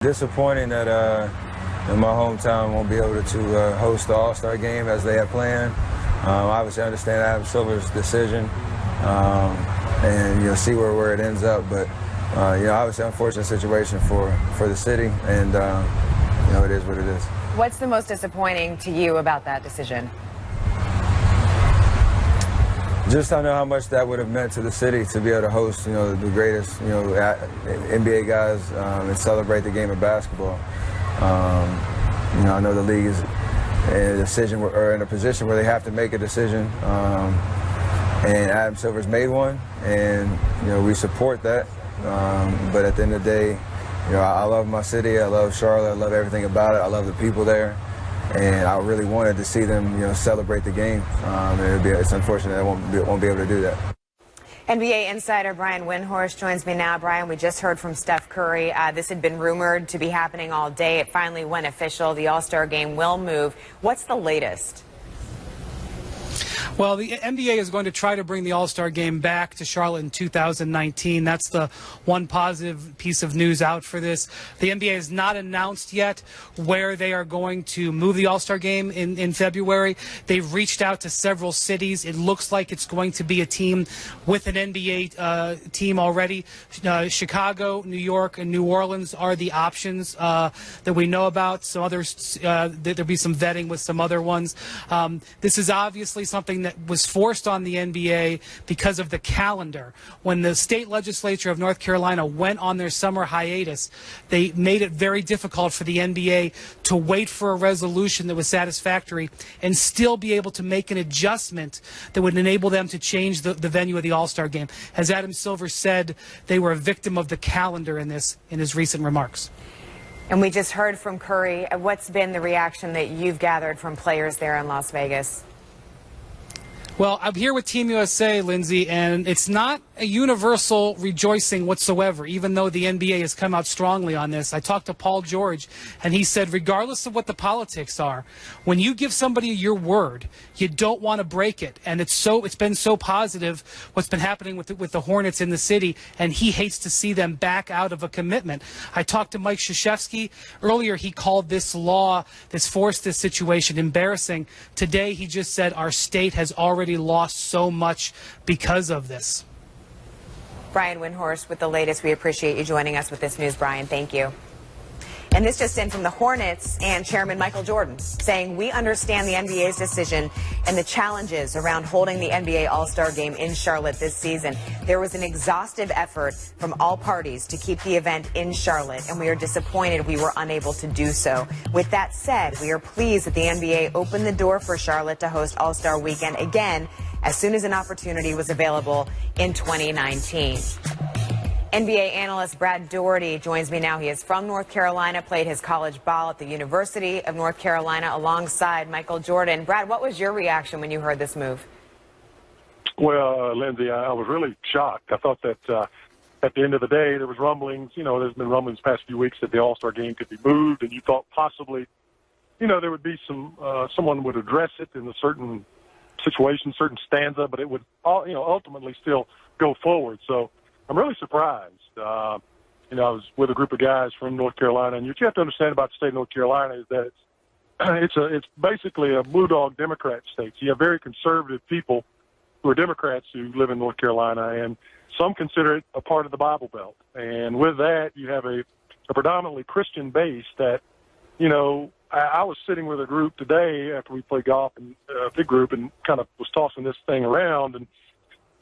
Disappointing that in my hometown won't be able to host the All-Star game as they had planned. Obviously, I understand Adam Silver's decision, and see where it ends up. But obviously, unfortunate situation for the city, and it is what it is. What's the most disappointing to you about that decision? Just I know how much that would have meant to the city to be able to host, the greatest, NBA guys and celebrate the game of basketball. I know the league is in a position where they have to make a decision, and Adam Silver's made one, and we support that. But at the end of the day, I love my city, I love Charlotte, I love everything about it, I love the people there. And I really wanted to see them, celebrate the game. It's unfortunate I won't be able to do that. NBA insider Brian Windhorst joins me now. Brian, we just heard from Steph Curry. This had been rumored to be happening all day. It finally went official. The All-Star game will move. What's the latest? Well, the NBA is going to try to bring the All-Star game back to Charlotte in 2019. That's the one positive piece of news out for this. The NBA has not announced yet where they are going to move the All-Star game in February. They've reached out to several cities. It looks like it's going to be a team with an NBA team already. Chicago, New York, and New Orleans are the options that we know about. Some others, there'll be some vetting with some other ones. This is obviously something that was forced on the NBA because of the calendar. When the state legislature of North Carolina went on their summer hiatus, they made it very difficult for the NBA to wait for a resolution that was satisfactory and still be able to make an adjustment that would enable them to change the venue of the All-Star game. As Adam Silver said, they were a victim of the calendar in his recent remarks. And we just heard from Curry. What's been the reaction that you've gathered from players there in Las Vegas? Well, I'm here with Team USA, Lindsay, and it's not a universal rejoicing whatsoever, even though the NBA has come out strongly on this. I talked to Paul George, and he said, regardless of what the politics are, when you give somebody your word, you don't want to break it. And it's been so positive what's been happening with the Hornets in the city, and he hates to see them back out of a commitment. I talked to Mike Krzyzewski. Earlier, he called this law that's forced this situation embarrassing. Today, he just said our state has already lost so much because of this. Brian Windhorst with the latest. We appreciate you joining us with this news, Brian. Thank you. And this just in from the Hornets and Chairman Michael Jordan saying, we understand the NBA's decision and the challenges around holding the NBA All-Star game in Charlotte this season. There was an exhaustive effort from all parties to keep the event in Charlotte, and we are disappointed we were unable to do so. With that said, we are pleased that the NBA opened the door for Charlotte to host All-Star Weekend again as soon as an opportunity was available in 2019. NBA analyst Brad Daugherty joins me now. He is from North Carolina, played his college ball at the University of North Carolina alongside Michael Jordan. Brad, what was your reaction when you heard this move? Well, Lindsay, I was really shocked. I thought that at the end of the day, there was rumblings. There's been rumblings the past few weeks that the All-Star game could be moved, and you thought possibly, there would be someone would address it in a certain situation, certain stanza, but it would, ultimately still go forward. So I'm really surprised. I was with a group of guys from North Carolina, and what you have to understand about the state of North Carolina is that it's basically a blue dog Democrat state. So you have very conservative people who are Democrats who live in North Carolina, and some consider it a part of the Bible Belt. And with that, you have a predominantly Christian base that, I was sitting with a group today after we played golf, and a big group, and kind of was tossing this thing around. And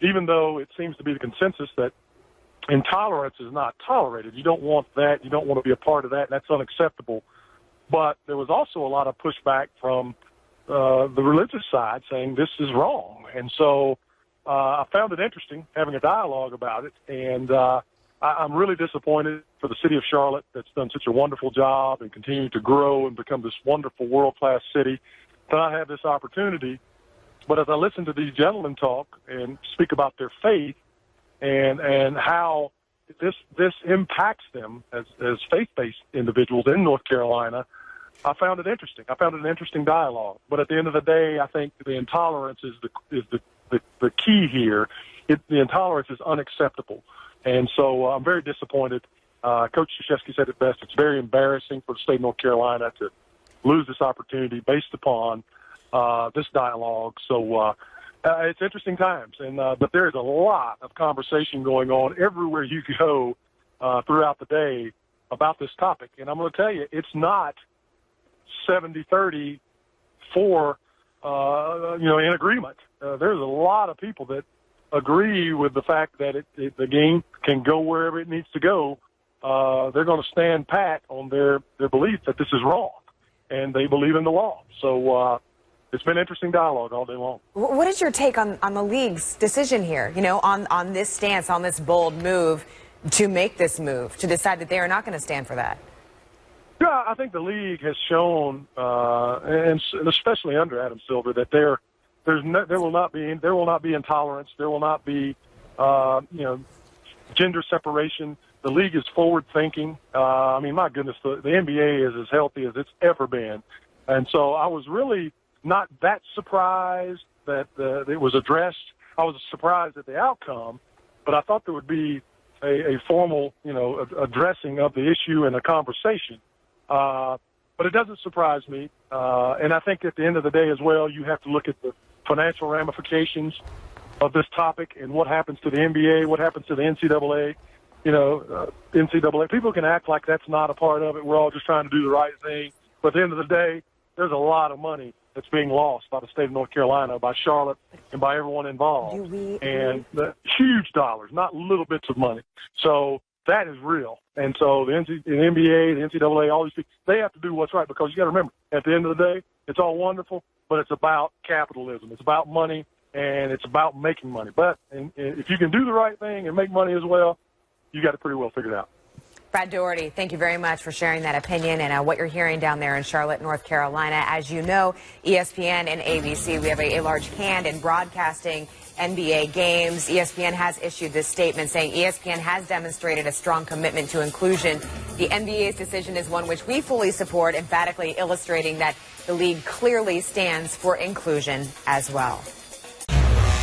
even though it seems to be the consensus that intolerance is not tolerated, you don't want that, you don't want to be a part of that, and that's unacceptable. But there was also a lot of pushback from the religious side saying this is wrong. And so I found it interesting having a dialogue about it, and I'm really disappointed for the city of Charlotte that's done such a wonderful job and continuing to grow and become this wonderful world-class city to not have this opportunity. But as I listen to these gentlemen talk and speak about their faith and how this impacts them as faith-based individuals in North Carolina, I found it interesting. I found it an interesting dialogue. But at the end of the day, I think the intolerance is the key here. The intolerance is unacceptable. And so I'm very disappointed Coach Krzyzewski said it best. It's very embarrassing for the state of North Carolina to lose this opportunity based upon this dialogue. So it's interesting times, but there is a lot of conversation going on everywhere you go throughout the day about this topic. And I'm going to tell you, it's not 70-30 for in agreement. There's a lot of people that agree with the fact that the game can go wherever it needs to go. They're going to stand pat on their belief that this is wrong, and they believe in the law. So it's been interesting dialogue all day long. What is your take on the league's decision here, on this stance, on this bold move to make this move, to decide that they are not going to stand for that? Yeah, I think the league has shown, and especially under Adam Silver, that there will not be intolerance. There will not be, gender separation. The league is forward thinking. My goodness, the NBA is as healthy as it's ever been, and so I was really not that surprised that it was addressed. I was surprised at the outcome, but I thought there would be a formal, addressing of the issue and a conversation. But it doesn't surprise me. And I think at the end of the day as well, you have to look at the financial ramifications of this topic and what happens to the NBA, what happens to the NCAA. NCAA, people can act like that's not a part of it. We're all just trying to do the right thing. But at the end of the day, there's a lot of money that's being lost by the state of North Carolina, by Charlotte, and by everyone involved. And huge dollars, not little bits of money. So that is real. And so the NBA, the NCAA, all these people, they have to do what's right, because you got to remember, at the end of the day, it's all wonderful, but it's about capitalism. It's about money, and it's about making money. But if you can do the right thing and make money as well, you got it pretty well figured out. Brad Daugherty, thank you very much for sharing that opinion and what you're hearing down there in Charlotte, North Carolina. As you know, ESPN and ABC, we have a large hand in broadcasting NBA games. ESPN has issued this statement saying ESPN has demonstrated a strong commitment to inclusion. The NBA's decision is one which we fully support, emphatically illustrating that the league clearly stands for inclusion as well.